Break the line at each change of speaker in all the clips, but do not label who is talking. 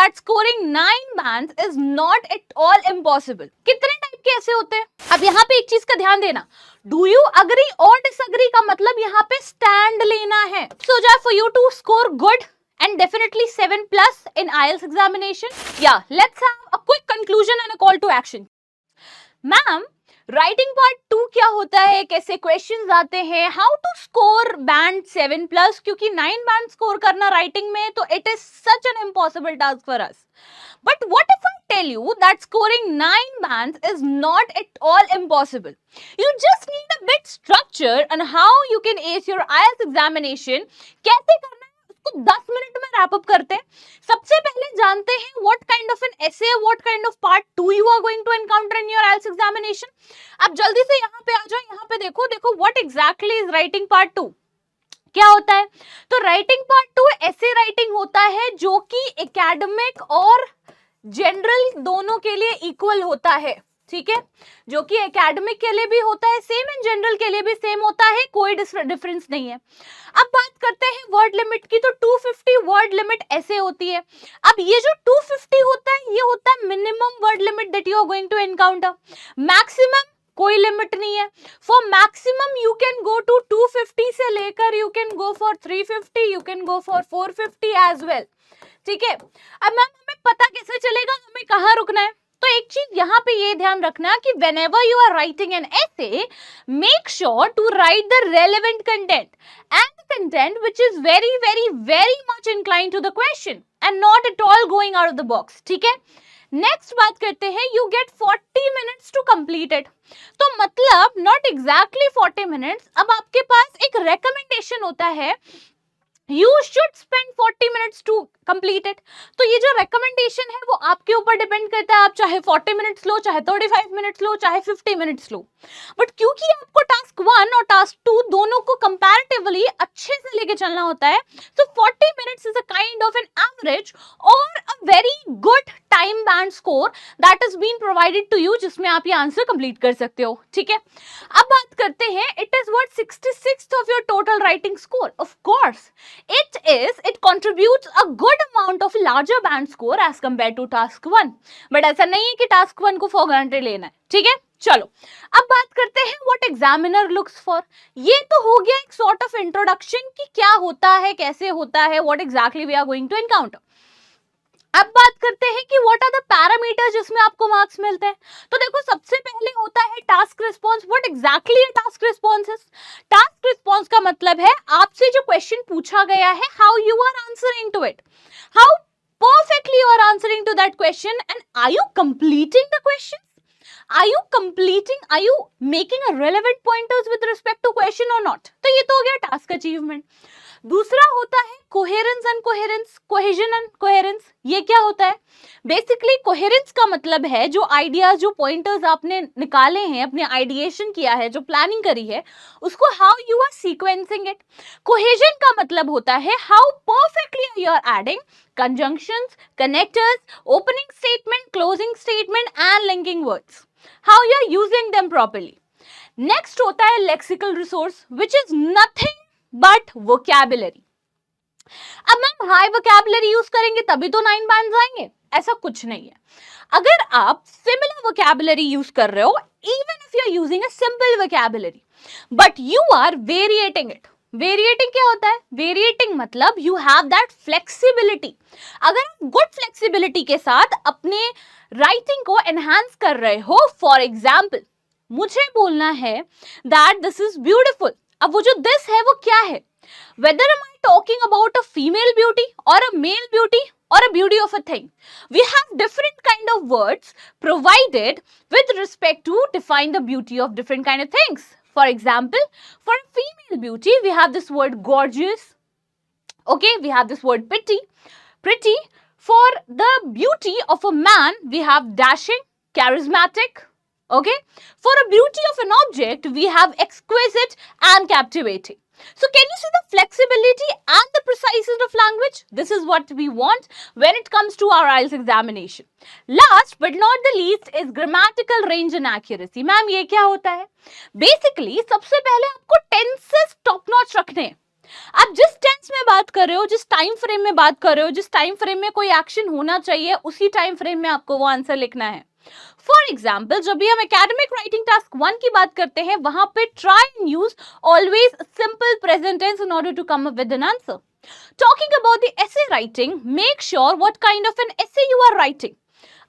that scoring 9 bands is not at all impossible. कितने type के ऐसे होते हैं? अब यहाँ पे एक चीज का ध्यान देना, do you agree or disagree का मतलब यहाँ पे stand लेना है. So for you to score good and definitely 7 plus in IELTS examination, yeah, let's have a quick conclusion and a call to action. Ma'am, writing part 2 क्या होता है, कैसे क्वेश्चंस आते हैं, how to score band 7 plus, क्योंकि 9 band score करना writing में तो it is such an impossible task for us. But what if I tell you that scoring 9 bands is not at all impossible. You just need a bit structure and how you can ace your IELTS examination. कैसे करना है उसको 10 minute में wrap up करते हैं. सबसे पहले जानते हैं what kind of an essay, what kind of part 2 you are going to encounter in your IELTS examination. आप जल्दी से यहाँ पे आ जाओ, यहाँ पे देखो what exactly is writing part 2. क्या होता है? तो राइटिंग पार्ट 2 ऐसे राइटिंग होता है जो कि एकेडमिक और जनरल दोनों के लिए इक्वल होता है. ठीक है, जो कि एकेडमिक के लिए भी होता है सेम एंड जनरल के लिए भी सेम होता है, कोई डिफरेंस नहीं है. अब बात करते हैं वर्ड लिमिट की, तो 250 वर्ड लिमिट ऐसे होती है. अब ये जो 250 होता है ये होता है minimum word limit that you are going to encounter. Maximum कोई लिमिट नहीं है. For maximum you can go to 250 से लेकर you can go for 350, you can go for 450 as well. ठीक है, अब मैम हमें पता कैसे चलेगा हमें कहाँ रुकना है? तो एक चीज यहाँ पे ये ध्यान रखना कि whenever you are writing an essay, make sure to write the relevant content and the content which is very very very much inclined to the question and not at all going out of the box. ठीक है, next बात करते हैं, you get 40 minutes to complete it. तो मतलब not exactly 40 minutes. अब आपके पास एक recommendation होता है, You should spend 40 minutes to complete it. तो ये जो recommendation है वो आपके ऊपर डिपेंड करता है, आप चाहे 40 minutes लो, चाहे 35 minutes लो, चाहे 50 minutes लो. बट क्योंकि आपको टास्क 1 और टास्क 2 दोनों को कंपैरेटिवली अच्छे से लेके चलना होता है, so 40 minutes is a kind of an average or a very good time band score that is being provided to you, जिसमें आप ये आंसर कंप्लीट कर सकते हो. ठीक है, अब बात करते हैं, it is what 66th of your total writing score. Of course it contributes a good amount of larger band score as compared to task 1. But ऐसा नहीं है कि task 1 को for granted लेना है. ठीक है, चलो अब बात करते हैं what examiner looks for. ये तो हो गया एक sort of introduction कि क्या होता है, कैसे होता है, what exactly we are going to encounter. अब बात करते हैं कि व्हाट आर द पैरामीटर्स जिसमें आपको मार्क्स मिलते हैं. तो देखो सबसे पहले होता है टास्क रिस्पॉन्स. व्हाट एग्जैक्टली है टास्क रिस्पॉन्सेस? टास्क रिस्पॉन्स का मतलब है आपसे जो क्वेश्चन पूछा गया है, how you are answering to it, how perfectly you are answering to that question, and are you completing the question, are you making a relevant pointers with respect to question or not. तो ये तो हो गया task achievement. दूसरा होता है coherence and coherence, cohesion and coherence. ये क्या होता है? बेसिकली कोहेरेंस का मतलब है जो आइडियाज, जो पॉइंटर्स आपने निकाले हैं, अपने आइडिएशन किया है, जो प्लानिंग करी है, उसको how you are sequencing it. Cohesion का मतलब होता है how perfectly you are adding conjunctions, connectors, opening statement, closing statement and linking words, how you are using them properly. Next होता है lexical resource, which is nothing but vocabulary. अब ma'am high vocabulary use करेंगे तभी तो 9 bands आएंगे, ऐसा कुछ नहीं है. अगर आप similar vocabulary यूज कर रहे हो, even if you are using a simple vocabulary, but you are variating it. वेरिएटिंग क्या होता है? वेरिएटिंग मतलब यू हैव दैट फ्लेक्सिबिलिटी. अगर आप गुड फ्लेक्सिबिलिटी के साथ अपने राइटिंग को एनहांस कर रहे हो, फॉर एग्जाम्पल मुझे बोलना है दैट दिस इज ब्यूटिफुल. अब वो जो दिस है वो क्या है? Whether am I talking about a female beauty or a male beauty or a beauty of a thing, we have different kind of words provided with respect to define the beauty of different kind of things. For example, for female beauty, we have this word gorgeous. Okay, we have this word pretty. For the beauty of a man, we have dashing, charismatic. Okay, for a beauty of an object, we have exquisite and captivating. So can you see the flexibility and the preciseness of language? This is what we want when it comes to our IELTS examination. Last but not the least is grammatical range and accuracy. Ma'am ये क्या होता है? Basically सबसे पहले आपको tenses top notch रखने हैं. आप जिस टेंस में बात कर रहे हो, जिस टाइम फ्रेम में बात कर रहे हो, जिस टाइम फ्रेम में कोई एक्शन होना चाहिए, उसी टाइम फ्रेम में आपको वो आंसर लिखना है। फॉर एग्जाम्पल, जब भी हम एकेडमिक राइटिंग टास्क 1 की बात करते हैं, वहां पे try and use always simple present tense in order to come up with an answer. Talking about the essay writing, make sure what kind of an essay you are writing.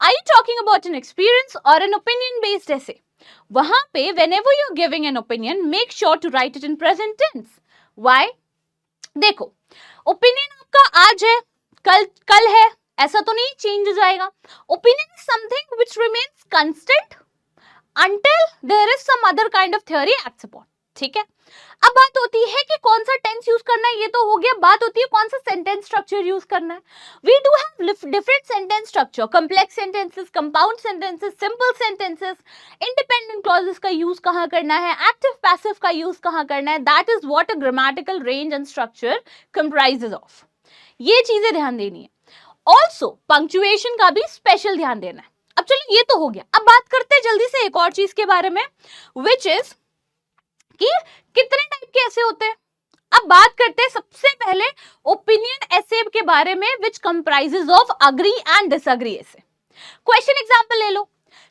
Are you talking about an experience or an opinion-based essay? वहां पे whenever you're giving an opinion, make sure to write it in present tense. Why? देखो, opinion आपका आज है, कल है, ऐसा तो नहीं चेंज हो जाएगा। Opinion is something which remains constant until there is some other kind of theory acts upon, ठीक है। अब बात होती है कि कौन सा टेंस यूज करना है, ये तो हो गया। बात होती है कौन सा सेंटेंस स्ट्रक्चर यूज करना है। We do have different sentence structure, complex sentences, compound sentences, simple sentences, independent clauses का यूज कहाँ करना है, एक्टिव पैसिव का यूज कहाँ करना है, that is what a grammatical range and structure comprises of. ये चीजें ध्यान देनी है। ऑल्सो पंक्चुएशन का भी स्पेशल ध्यान देना है। अब चलो ये तो हो गया। अब बात करते हैं जल्दी से एक और चीज के बारे में, विच इज कि कितने टाइप के ऐसे होते हैं। अब बात करते हैं सबसे पहले ओपिनियन ऐसे के बारे में, विच comprises of agree and disagree ऐसे। क्वेश्चन एग्जांपल ले लो।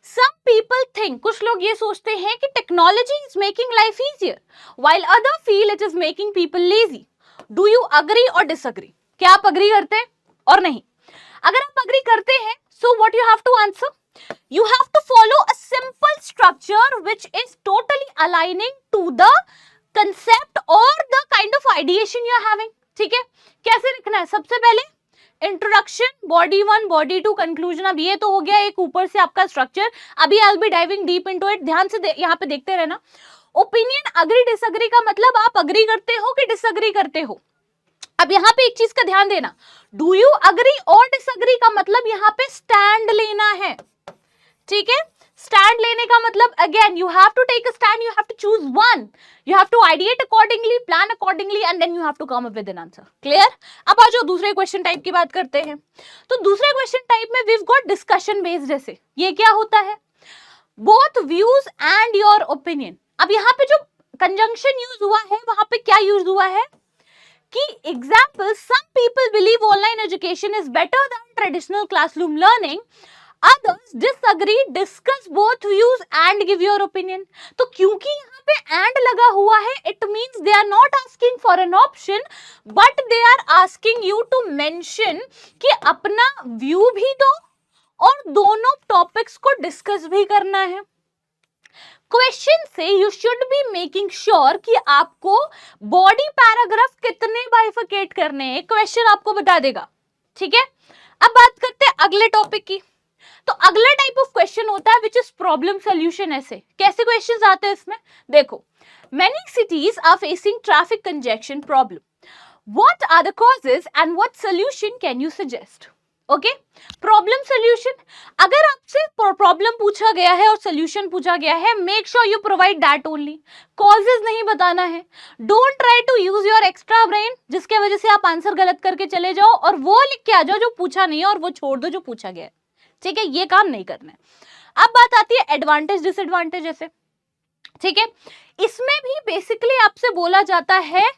सम पीपल थिंक, कुछ लोग ये सोचते हैं कि technology is making life easier while other feel it is making people lazy. Do you agree और डिसएग्री? क्या आप अग्री करते हैं और नहीं? अगर आप अग्री करते हैं, so what you have to answer? You have to follow a simple structure which is totally aligning to the concept or the kind of ideation you are having, ठीक है। कैसे लिखना है? सबसे पहले इंट्रोडक्शन, बॉडी 1, बॉडी 2, कंक्लूजन। अब ये तो हो गया एक ऊपर से आपका स्ट्रक्चर। अभी I will be diving deep into it, ध्यान से यहाँ पे देखते रहना। ओपिनियन अग्री डिसएग्री का मतलब आप अग्री करते हो कि डिसएग्री करते हो। अब यहाँ पे एक चीज का ध्यान देना, डू यू अग्री और डिसएग्री का मतलब यहाँ पे स्टैंड लेना है, ठीक है। स्टैंड लेने का मतलब again you have to take a stand, you have to choose one, you have to ideate accordingly, plan accordingly and then you have to come up with an answer. Clear? अब आ जाओ दूसरे question type की बात करते हैं। तो दूसरे क्वेश्चन टाइप में we have got discussion based essay. ये क्या होता है? Both views and your opinion. अब यहाँ पे जो कंजंक्शन यूज हुआ है, वहां पे क्या यूज हुआ है कि example, some people believe online education is better than traditional classroom learning, others disagree, discuss both views and give your opinion। तो क्योंकि यहाँ पे and लगा हुआ है, it means they are not asking for an option but they are asking you to mention कि अपना view भी दो और दोनों टॉपिक्स को डिस्कस भी करना है। क्वेश्चन से you should be making sure कि आपको बॉडी पैराग्राफ कितने बाइफिकेट करने हैं, क्वेश्चन आपको बता देगा, ठीक है। अब बात करते हैं अगले टॉपिक की। तो अगला टाइप ऑफ क्वेश्चन होता है विच इज प्रॉब्लम सोल्यूशन ऐसे। कैसे क्वेश्चंस आते हैं इसमें? देखो, many cities are facing traffic congestion problem, what are the causes and what solution can you suggest? Okay, problem solution. अगर आपसे प्रॉब्लम पूछा गया है और सोल्यूशन पूछा गया है, make sure you provide that only, causes नहीं बताना है। Don't try to use your extra brain जिसके वजह से आप आंसर गलत करके चले जाओ और वो लिख के आ जाओ जो पूछा नहीं है और वो छोड़ दो जो पूछा गया है, ठीक है। ये काम नहीं करना है। अब बात आती है एडवांटेज डिसएडवांटेज ऐसे, ठीक है। इसमें भी बेसिकली आपसे बोला जाता है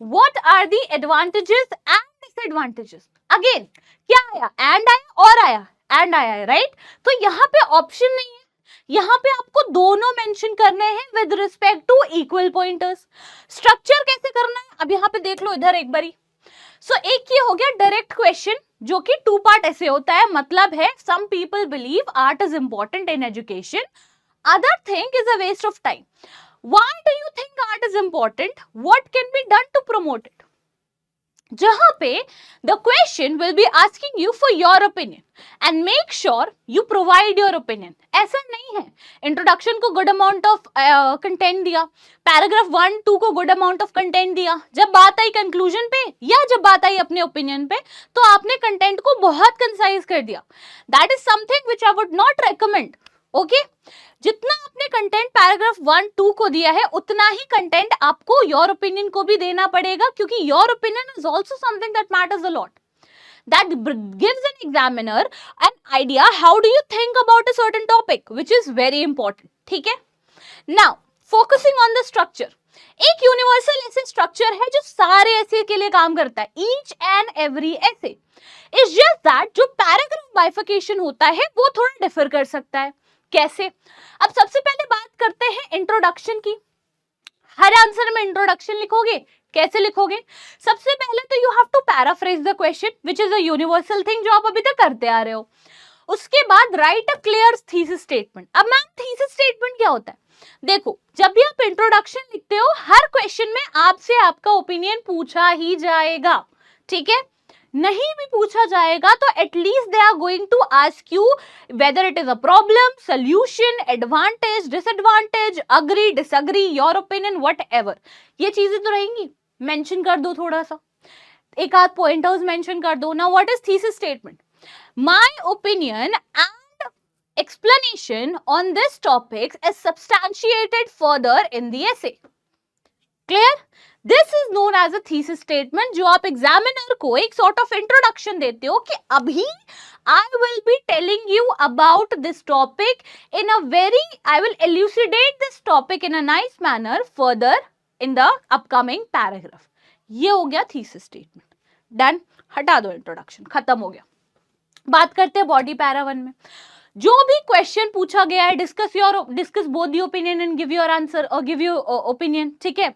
what are the advantages and disadvantages. Again क्या आया? एंड आया और आया, एंड आया है, राइट। तो यहाँ पे ऑप्शन नहीं है, यहाँ पे आपको दोनों मेंशन करने हैं with respect to equal pointers. Structure कैसे करना है अब यहाँ पे देख लो इधर एक बारी। सो एक ये हो गया डायरेक्ट क्वेश्चन जो कि 2 पार्ट ऐसे होता है, मतलब है some people believe art is important in education, other think is a waste of time. Why do you think art is important? What can be done to promote it? जहां पे the question will be asking you for your opinion and make sure you provide your opinion. ऐसा नहीं है introduction को good amount of content दिया, paragraph 1, 2 को good amount of content दिया, जब बात आई कंक्लूजन पे या जब बात आई अपने ओपिनियन पे तो आपने कंटेंट को बहुत कंसाइज कर दिया। That is something which I would not recommend, okay. जितना आपने कंटेंट पैराग्राफ 1, 2 को दिया है उतना ही कंटेंट आपको योर ओपिनियन को भी देना पड़ेगा, क्योंकि your opinion is also something that matters a lot, that gives an examiner an idea how do you think about a certain topic which is very important, ठीक है। Now focusing on the structure, एक universal ऐसे structure है जो सारे ऐसे के लिए काम करता है, ईच एंड एवरी ऐसे। इट्स जस्ट दैट जो पैराग्राफ बाइफिकेशन होता है वो थोड़ा डिफर कर सकता है। कैसे? अब सबसे पहले बात करते हैं इंट्रोडक्शन की। हर आंसर में इंट्रोडक्शन लिखोगे, कैसे लिखोगे? सबसे पहले तो you have to paraphrase the question which is a universal thing जो आप अभी तक करते आ रहे हो। उसके बाद right a clear thesis statement. अब मैम थीसिस स्टेटमेंट क्या होता है? देखो, जब भी आप इंट्रोडक्शन लिखते हो हर क्वेश्चन में आपसे आपका ओपिनियन पूछा ही जाएगा, ठीक है? नहीं भी पूछा जाएगा तो at least they are going to ask you whether it is a problem, solution, advantage, disadvantage, agree, disagree, your opinion, whatever. ये चीजें तो रहेंगी, मेंशन कर दो, थोड़ा सा एक आध पॉइंटर्स मेंशन कर दो। Now what is thesis statement? My opinion and explanation on this topic is substantiated further in the essay. Clear? This is known as a thesis statement जो आप एग्जामिनर को एक sort of introduction देते हो कि अभी I will be telling you about this topic in a very, I will elucidate this topic in a nice manner further in the upcoming paragraph. ये हो गया thesis statement. Done? हटा दो introduction, खत्म हो गया। बात करते हैं बॉडी पैरा 1 में। जो भी क्वेश्चन पूछा गया है, discuss both the opinion and give your answer और गिव योर ओपिनियन, ठीक है?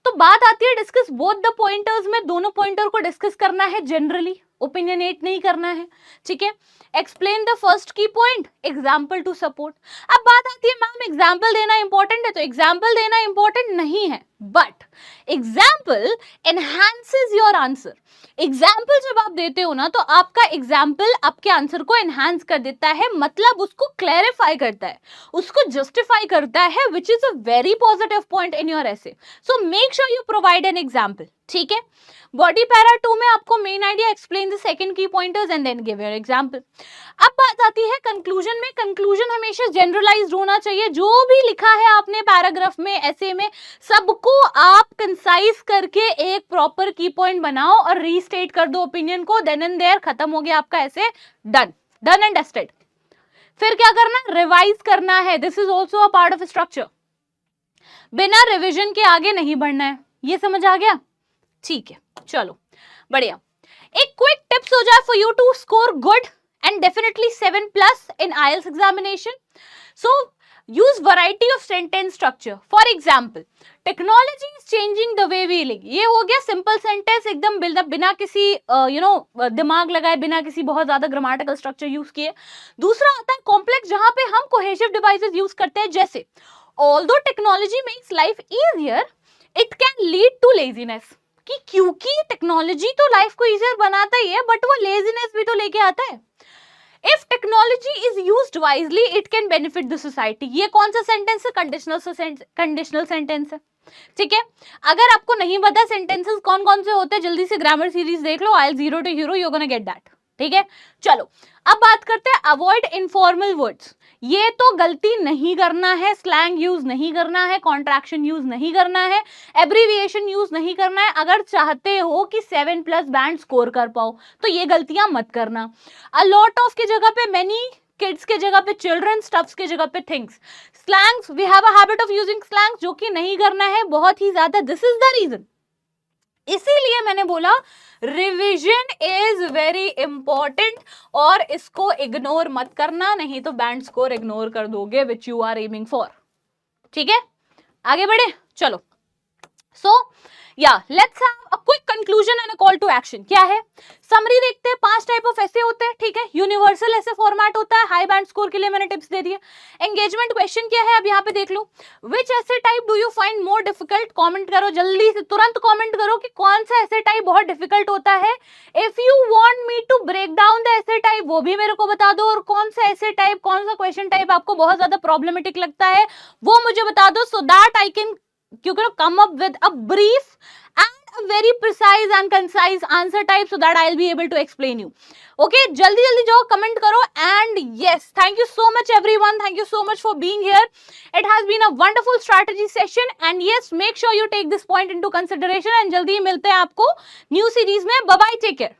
तो बात आती है डिस्कस बोथ द पॉइंटर्स में, दोनों पॉइंटर को डिस्कस करना है जनरली, ओपिनियनेट नहीं करना है, ठीक है? एक्सप्लेन द फर्स्ट की पॉइंट, एग्जाम्पल टू सपोर्ट। अब बात आती है मैम एग्जाम्पल देना इंपॉर्टेंट है, तो एग्जाम्पल देना इंपॉर्टेंट नहीं है, but example enhances your answer. Example जब आप देते हो ना तो आपका एग्जाम्पल आपके आंसर को एनहांस कर देता है, मतलब उसको क्लैरिफाई करता है, उसको जस्टिफाई करता है, which is a very positive point in your essay. So make sure you provide an example, ठीक है? बॉडी पैरा 2 में आपको main idea, explain the second की pointers and then give your example. अब बात आती है कंक्लूजन में। कंक्लूजन हमेशा जनरलाइज्ड होना चाहिए। जो भी लिखा है आपने पैराग्राफ में, ऐसे में, सबको आप कंसाइज करके एक प्रॉपर की पॉइंट बनाओ और रीस्टेट कर दो ओपिनियन को, देन एंड देयर खत्म हो गया आपका ऐसे, डन, डन एंड डस्टेड। फिर क्या करना? रिवाइज करना है। This is also a part of structure. बिना रिविजन के आगे नहीं बढ़ना है, ये समझ आ गया? ठीक है, चलो बढ़िया। एक क्विक टिप्स हो जाए for you to score good and definitely 7+ in IELTS examination. So use variety of sentence structure. For example, technology is changing the way we live. ये हो गया सिंपल सेंटेंस, एकदम बिना किसी दिमाग लगाए, बिना किसी बहुत ज्यादा ग्रामेटिकल स्ट्रक्चर यूज किए। दूसरा आता है कॉम्प्लेक्स, जहां पे हम कोहेसिव डिवाइसेस यूज करते हैं, जैसे although technology makes life easier, it can lead to laziness. कि क्योंकि टेक्नोलॉजी तो लाइफ को इजियर बनाता ही है, बट वो लेजीनेस भी तो लेके आता है। If technology is used wisely, it can benefit the society. ये कौन सा सेंटेंस है? कंडीशनल सेंटेंस है, ठीक है? अगर आपको नहीं पता सेंटेंसेस कौन कौन से होते हैं, जल्दी से ग्रामर सीरीज देख लो, IELTS 0 to Hero, you're gonna get that, ठीक है? चलो अब बात करते हैं अवॉइड इनफॉर्मल वर्ड्स। ये तो गलती नहीं करना है, स्लैंग यूज नहीं करना है, कॉन्ट्रैक्शन यूज नहीं करना है, एब्रीविएशन यूज नहीं करना है। अगर चाहते हो कि 7+ बैंड स्कोर कर पाओ तो ये गलतियां मत करना। अ लॉट ऑफ की जगह पे मेनी, किड्स के जगह पे चिल्ड्रन, स्टफ्स के जगह पे things. Slangs, we have a habit of using slangs, जो कि नहीं करना है बहुत ही ज्यादा। दिस इज द रीजन, इसीलिए मैंने बोला रिवीजन इज वेरी इंपॉर्टेंट और इसको इग्नोर मत करना, नहीं तो बैंड स्कोर इग्नोर कर दोगे which you are aiming for, ठीक है? आगे बढ़े, चलो। सो या let's have a quick conclusion and a call to action. क्या है? समरी देखते हैं। 5 टाइप ऑफ ऐसे होते हैं, ठीक है? यूनिवर्सल ऐसे फॉर्मेट होता है, हाई बैंड स्कोर के लिए मैंने टिप्स दे दिए। एंगेजमेंट क्वेश्चन क्या है, अब यहाँ पे देख लो। विच ऐसे type do you find more difficult? Comment करो, जल्दी से तुरंत कमेंट करो कि कौन सा ऐसे टाइप बहुत डिफिकल्ट होता है। If you want me to break down the essay type, वो भी मेरे को बता दो, और कौन सा ऐसे टाइप, कौन सा क्वेश्चन टाइप आपको बहुत ज्यादा प्रॉब्लमेटिक लगता है वो मुझे बता दो, so that I can come up with a brief and a very precise and concise answer type so that I'll be able to explain you. Okay, jaldi jaldi जाओ, comment करो, and yes, thank you so much everyone, thank you so much for being here. It has been a wonderful strategy session, and yes, make sure you take this point into consideration, and जल्दी मिलते हैं आपको new series में। Bye bye, take care.